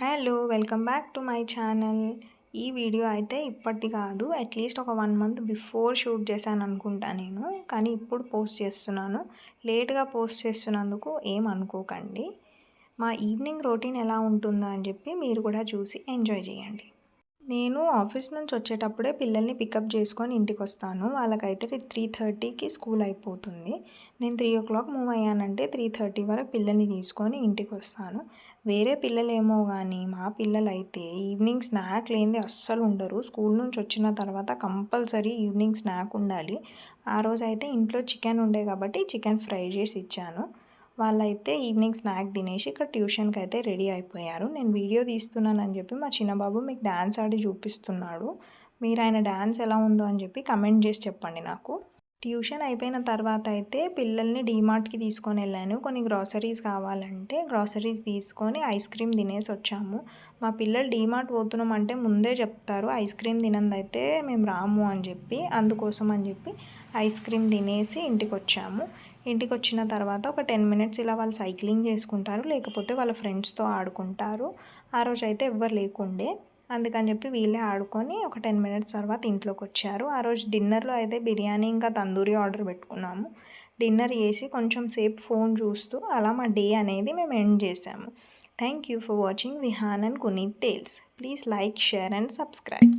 Hello! Welcome back to my channel. ఈ video అయితే ఇప్పటిది కాదు. అట్‌లీస్ట్ ఒక 1 మంత్ బిఫోర్ షూట్ చేశాననుకుంటా నేను. కానీ ఇప్పుడు పోస్ట్ చేస్తున్నాను. లేట్‌గా పోస్ట్ చేస్తున్నందుకు ఏమనుకోకండి. మా ఈవినింగ్ రొటీన్ ఎలా ఉంటుందా అని చెప్పి మీరు కూడా చూసి ఎంజాయ్ చేయండి. నేను ఆఫీస్ నుంచి వచ్చేటప్పుడే పిల్లల్ని పికప్ చేసుకొని ఇంటికొస్తాను. వాళ్ళకైతే 3:30కి స్కూల్ అయిపోతుంది. నేను 3:00 మూవ్ అయ్యానంటే 3:30 వరకు పిల్లల్ని తీసుకొని ఇంటికొస్తాను. వేరే పిల్లలేమో గానీ, మా పిల్లలైతే ఈవినింగ్ స్నాక్ లేనిదే అస్సలు ఉండరు. స్కూల్ నుంచి వచ్చిన తర్వాత కంపల్సరీ ఈవినింగ్ స్నాక్ ఉండాలి. ఆ రోజైతే ఇంట్లో చికెన్ ఉండే కాబట్టి చికెన్ ఫ్రై చేసి ఇచ్చాను. వాళ్ళైతే ఈవినింగ్ స్నాక్ తినేసి ఇక్కడ ట్యూషన్‌కి అయితే రెడీ అయిపోయారు. నేను వీడియో తీస్తున్నానని చెప్పి మా చిన్న బాబు మీకు డాన్స్ ఆడి చూపిస్తున్నాడు. మీరు ఆయన డాన్స్ ఎలా ఉందో అని చెప్పి కమెంట్ చేసి చెప్పండి నాకు. ట్యూషన్ అయిపోయిన తర్వాత అయితే పిల్లల్ని డీమార్ట్‌కి తీసుకొని వెళ్ళాను. కొన్ని గ్రోసరీస్ కావాలంటే గ్రోసరీస్ తీసుకొని ఐస్ క్రీమ్ తినేసి వచ్చాము. మా పిల్లలు డీమార్ట్ పోతున్నాం అంటే ముందే చెప్తారు ఐస్ క్రీమ్ తినందైతే మేము రాము అని చెప్పి. అందుకోసం అని చెప్పి ఐస్ క్రీమ్ తినేసి ఇంటికొచ్చాము. ఇంటికొచ్చిన తర్వాత ఒక 10 మినిట్స్ ఇలా వాళ్ళు సైక్లింగ్ చేసుకుంటారు. లేకపోతే వాళ్ళ ఫ్రెండ్స్‌తో ఆడుకుంటారు. ఆ రోజైతే ఎవ్వరు లేకుండే. అందుకని చెప్పి వీళ్ళే ఆడుకొని ఒక 10 మినిట్స్ తర్వాత ఇంట్లోకొచ్చారు. ఆ రోజు డిన్నర్‌లో అయితే బిర్యానీ ఇంకా తందూరి ఆర్డర్ పెట్టుకున్నాము. డిన్నర్ చేసి కొంచెం సేపు ఫోన్ చూస్తూ అలా మా డే అనేది మేము ఎండ్ చేసాము. Thank you for watching Vihaan and Kuneet tales. Please like, share and subscribe.